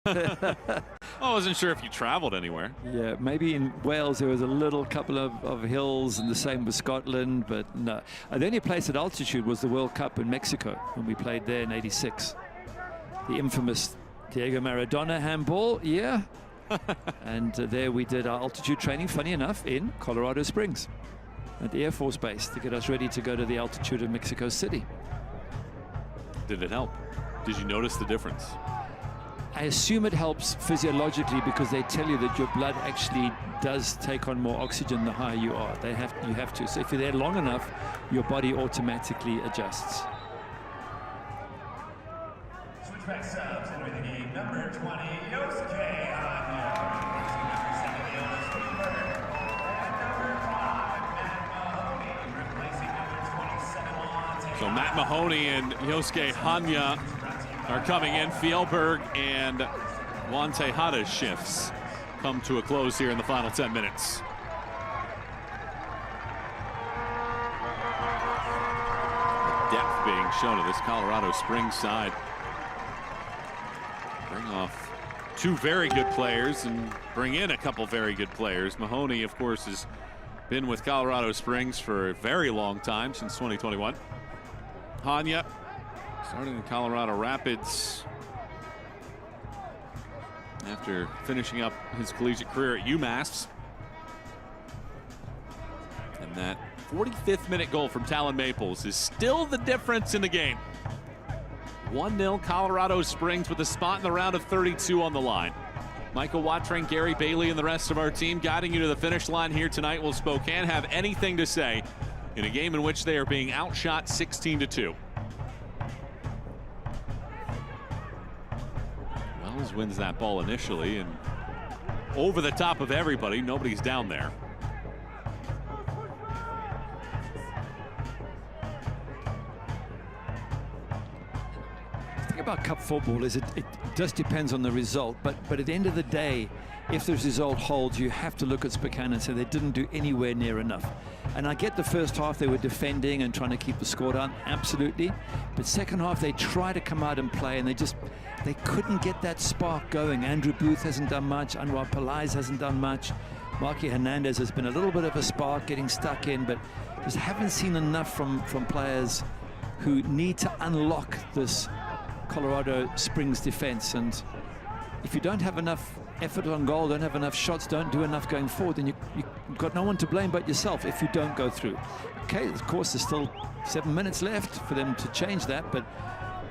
I wasn't sure if you traveled anywhere. Yeah, maybe in Wales there was a little couple of hills, and the same with Scotland, but no. The only place at altitude was the World Cup in Mexico when we played there in '86. The infamous Diego Maradona handball, yeah. And there we did our altitude training, funny enough, in Colorado Springs at the Air Force Base to get us ready to go to the altitude of Mexico City. Did it help? Did you notice the difference? I assume it helps physiologically because they tell you that your blood actually does take on more oxygen the higher you are. You have to. So if you're there long enough, your body automatically adjusts. Switchback subs into the game. Number 20, Yosuke Anya. Number 7, and number 5, Matt Mahoney. Replacing number 27, So Matt Mahoney and Yosuke Hanya are coming in. Fjellberg and Juan Tejada's shifts come to a close here in the final 10 minutes. Depth being shown to this Colorado Springs side. Bring off two very good players and bring in a couple very good players. Mahoney, of course, has been with Colorado Springs for a very long time, since 2021. Hanya starting in Colorado Rapids after finishing up his collegiate career at UMass. And that 45th minute goal from Talon Maples is still the difference in the game. 1-0 Colorado Springs with a spot in the round of 32 on the line. Michael Watring, Gary Bailey, and the rest of our team guiding you to the finish line here tonight. Will Spokane have anything to say in a game in which they are being outshot 16-2? Wells wins that ball initially and over the top of everybody. Nobody's down there. The thing about cup football is it just depends on the result, but at the end of the day, if the result holds, you have to look at Spokane and say they didn't do anywhere near enough. And I get the first half they were defending and trying to keep the score down, absolutely. But second half they try to come out and play, and they couldn't get that spark going. Andrew Booth hasn't done much. Anwar Pillai hasn't done much. Marky Hernandez has been a little bit of a spark getting stuck in, but just haven't seen enough from players who need to unlock this Colorado Springs defense. And if you don't have enough effort on goal, don't have enough shots, don't do enough going forward, then you've got no one to blame but yourself if you don't go through. Okay, of course, there's still 7 minutes left for them to change that, but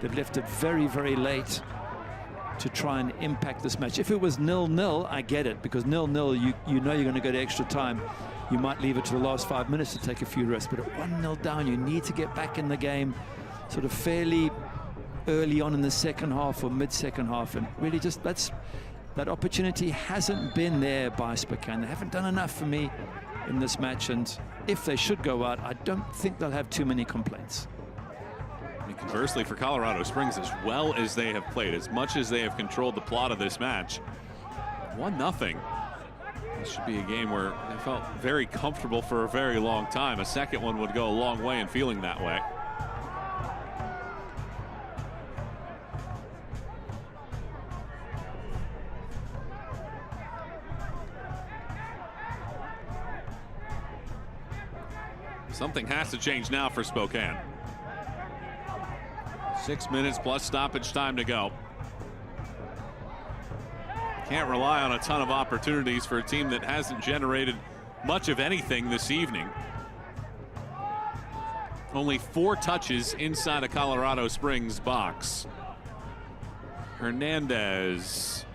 they've left it very, very late to try and impact this match. If it was 0-0, I get it, because 0-0, you know you're going to go to extra time. You might leave it to the last 5 minutes to take a few rests, but at 1-0 down, you need to get back in the game sort of fairly early on in the second half or mid-second half, and really just that opportunity hasn't been there by Spokane. They haven't done enough for me in this match, and if they should go out, I don't think they'll have too many complaints. And conversely, for Colorado Springs, as well as they have played, as much as they have controlled the plot of this match, 1-0. This should be a game where they felt very comfortable for a very long time. A second one would go a long way in feeling that way. Something has to change now for Spokane. 6 minutes plus stoppage time to go. Can't rely on a ton of opportunities for a team that hasn't generated much of anything this evening. Only 4 touches inside a Colorado Springs box. Hernandez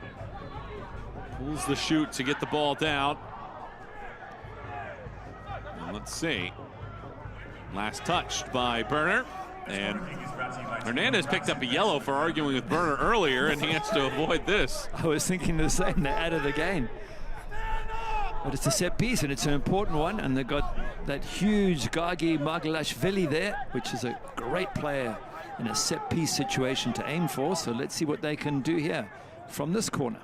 pulls the chute to get the ball down. And let's see. Last touched by Berner, and Hernandez picked up a yellow for arguing with Berner earlier, and he has to avoid this. I was thinking the same. They're out of the game. But it's a set piece, and it's an important one, and they've got that huge Gagi Magalashvili there, which is a great player in a set piece situation to aim for. So let's see what they can do here from this corner.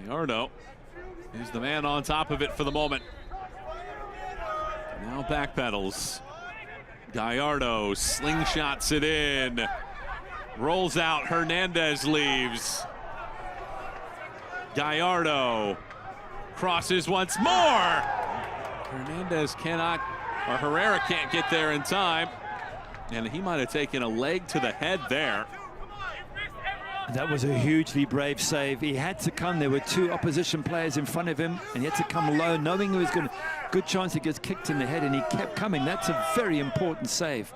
Gallardo is the man on top of it for the moment. Now backpedals. Gallardo slingshots it in. Rolls out, Hernandez leaves. Gallardo crosses once more. Hernandez cannot, or Herrera can't get there in time. And he might have taken a leg to the head there. That was a hugely brave save. He had to come. There were two opposition players in front of him, and he had to come low, knowing he was going to, good chance he gets kicked in the head, and he kept coming. That's a very important save,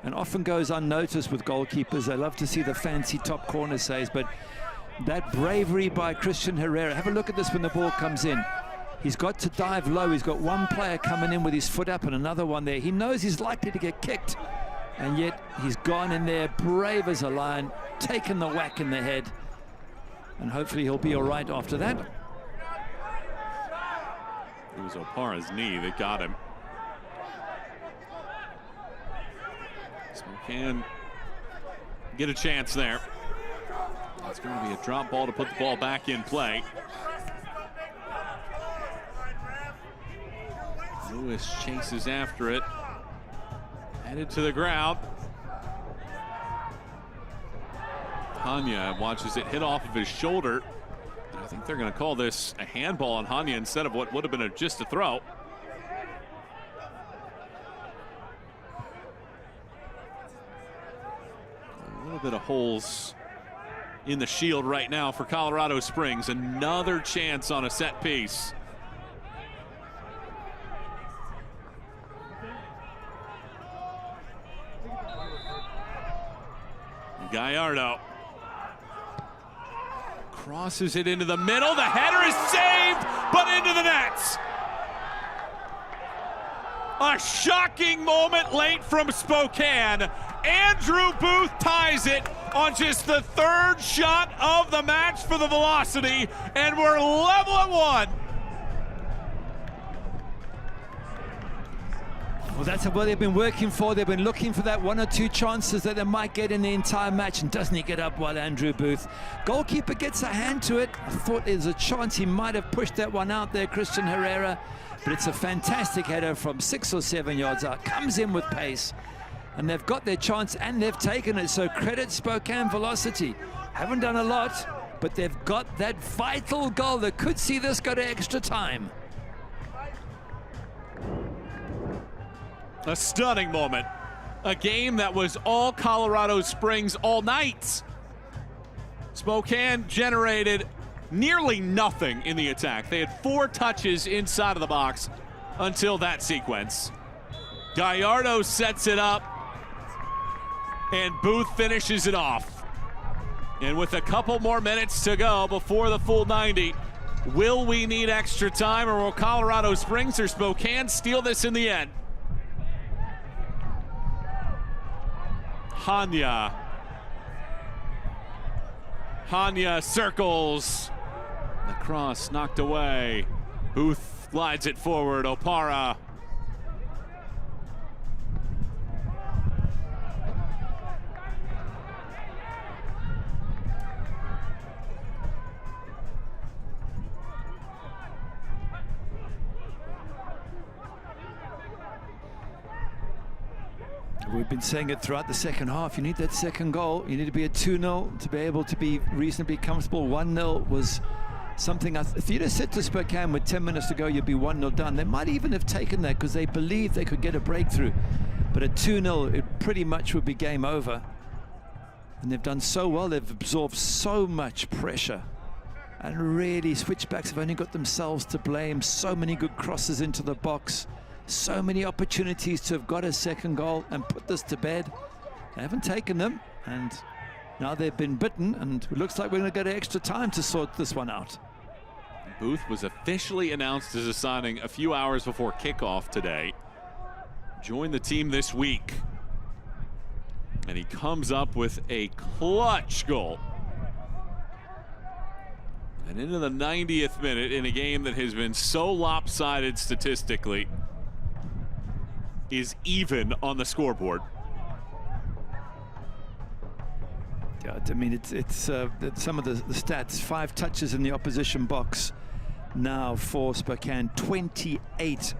and often goes unnoticed with goalkeepers. They love to see the fancy top corner saves, but that bravery by Christian Herrera. Have a look at this when the ball comes in. He's got to dive low. He's got one player coming in with his foot up and another one there. He knows he's likely to get kicked, and yet he's gone in there brave as a lion, taken the whack in the head, and hopefully he'll be all right after that. It was Opara's knee that got him. Spokane get a chance there. It's going to be a drop ball to put the ball back in play. Lewis chases after it. Headed to the ground. Hanya watches it hit off of his shoulder. I think they're going to call this a handball on Hanya instead of what would have been just a throw. A little bit of holes in the shield right now for Colorado Springs. Another chance on a set piece. Gallardo crosses it into the middle. The header is saved, but into the nets. A shocking moment late from Spokane. Andrew Booth ties it on just the third shot of the match for the Velocity, and we're level at 1. Well, that's what they've been working for. They've been looking for that one or two chances that they might get in the entire match, and doesn't he get up while Andrew Booth? Goalkeeper gets a hand to it. I thought there's a chance he might have pushed that one out there, Christian Herrera, but it's a fantastic header from 6 or 7 yards out. Comes in with pace, and they've got their chance and they've taken it. So credit Spokane Velocity. Haven't done a lot, but they've got that vital goal that could see this go to extra time. A stunning moment. A game that was all Colorado Springs all night. Spokane generated nearly nothing in the attack. They had 4 touches inside of the box until that sequence. Gallardo sets it up, and Booth finishes it off. And with a couple more minutes to go before the full 90, will we need extra time, or will Colorado Springs or Spokane steal this in the end? Hanya circles. The cross knocked away. Booth glides it forward. Opara. We've been saying it throughout the second half. You need that second goal. You need to be at 2-0 to be able to be reasonably comfortable. 1-0 was something, if you'd have said to Spokane with 10 minutes to go, you'd be 1-0 down. They might even have taken that because they believed they could get a breakthrough. But at 2-0, it pretty much would be game over. And they've done so well. They've absorbed so much pressure. And really, switchbacks have only got themselves to blame. So many good crosses into the box. So many opportunities to have got a second goal and put this to bed. They haven't taken them, and now they've been bitten, and it looks like we're going to go to extra time to sort this one out. Booth was officially announced as a signing a few hours before kickoff today. Joined the team this week, and he comes up with a clutch goal. And into the 90th minute in a game that has been so lopsided statistically, is even on the scoreboard. Yeah, I mean, it's some of the stats. 5 touches in the opposition box now for Spokane, 28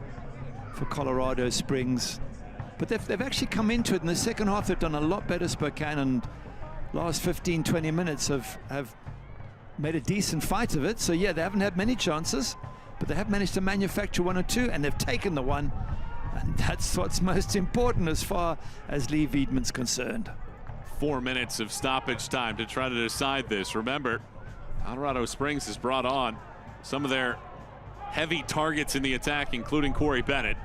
for Colorado Springs. But they've actually come into it in the second half. They've done a lot better, Spokane, and last 15, 20 minutes have made a decent fight of it. So yeah, they haven't had many chances, but they have managed to manufacture one or two, and they've taken the one. And that's what's most important as far as Lee Wiedemann's concerned. 4 minutes of stoppage time to try to decide this. Remember, Colorado Springs has brought on some of their heavy targets in the attack, including Corey Bennett,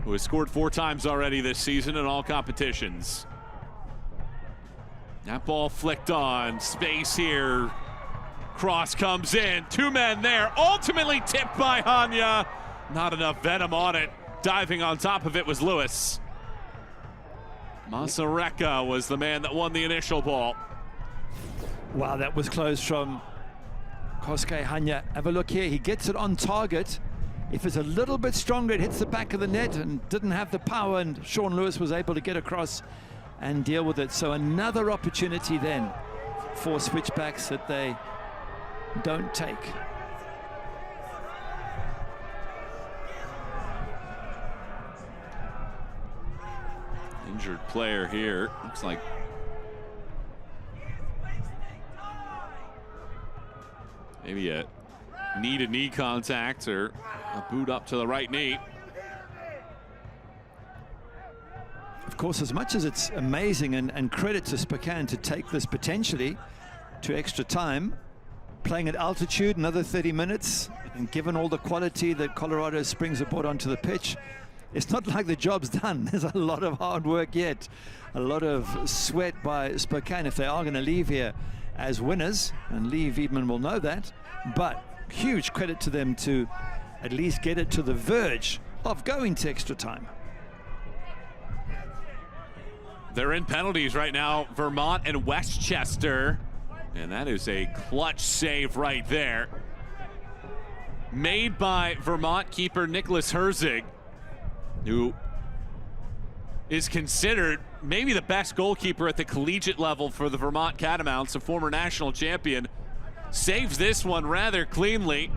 who has scored 4 times already this season in all competitions. That ball flicked on, space here. Cross comes in, 2 men there, ultimately tipped by Hanya. Not enough venom on it. Diving on top of it was Lewis. Masareka was the man that won the initial ball. Wow, that was close from Kosuke Hanya. Have a look here, he gets it on target. If it's a little bit stronger, it hits the back of the net and didn't have the power, and Sean Lewis was able to get across and deal with it. So another opportunity then for switchbacks that they don't take. Injured player here. Looks like maybe a knee-to-knee contact or a boot up to the right knee. Of course, as much as it's amazing and credit to Spokane to take this potentially to extra time, playing at altitude another 30 minutes, and given all the quality that Colorado Springs have brought onto the pitch, it's not like the job's done. There's a lot of hard work yet, a lot of sweat by Spokane if they are going to leave here as winners, and Lee Wiedemann will know that. But huge credit to them to at least get it to the verge of going to extra time. They're in penalties right now, Vermont and Westchester. And that is a clutch save right there. Made by Vermont keeper Nicholas Herzig, who is considered maybe the best goalkeeper at the collegiate level for the Vermont Catamounts, a former national champion. Saves this one rather cleanly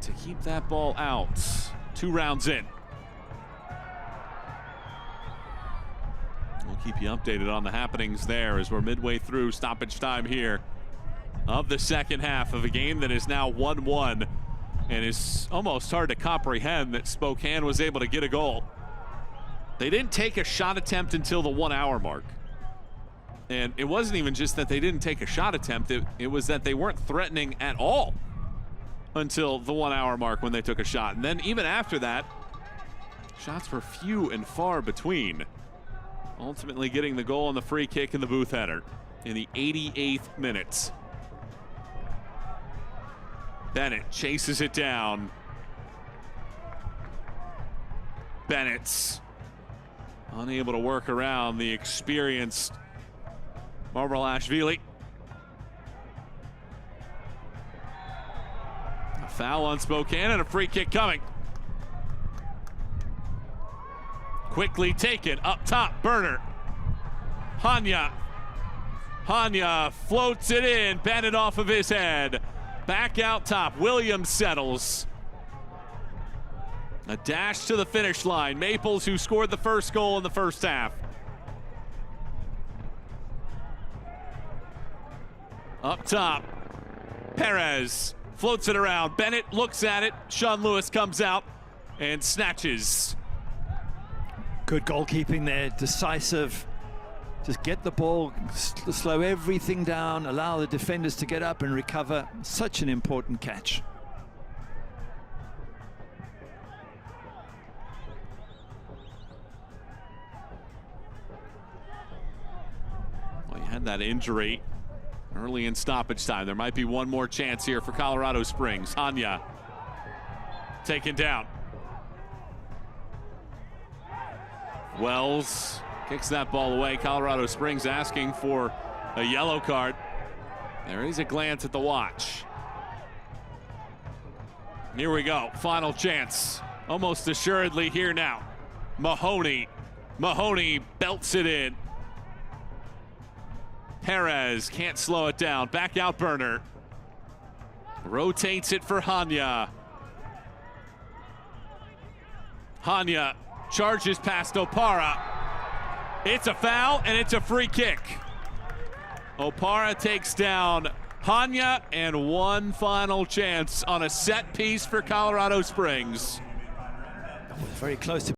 to keep that ball out. 2 rounds in. We'll keep you updated on the happenings there as we're midway through stoppage time here of the second half of a game that is now 1-1, and it's almost hard to comprehend that Spokane was able to get a goal. They didn't take a shot attempt until the 1 hour mark. And it wasn't even just that they didn't take a shot attempt, it was that they weren't threatening at all until the 1 hour mark when they took a shot. And then even after that, shots were few and far between. Ultimately getting the goal on the free kick in the booth header in the 88th minute. Bennett chases it down. Bennett's unable to work around the experienced Marmalashvili. A foul on Spokane and a free kick coming. Quickly taken up top, Burner. Hanya floats it in, Bennett off of his head. Back out top, Williams settles. A dash to the finish line. Maples, who scored the first goal in the first half. Up top, Perez floats it around. Bennett looks at it. Sean Lewis comes out and snatches. Good goalkeeping there, decisive. Just get the ball, slow everything down, allow the defenders to get up and recover. Such an important catch. Well, you had that injury early in stoppage time. There might be one more chance here for Colorado Springs. Hanya taken down. Wells kicks that ball away. Colorado Springs asking for a yellow card. There is a glance at the watch. Here we go, final chance. Almost assuredly here now. Mahoney belts it in. Perez can't slow it down. Back out Burner. Rotates it for Hanya. Hanya charges past Opara. It's a foul and it's a free kick. Opara takes down Hanya, and one final chance on a set piece for Colorado Springs. Very close to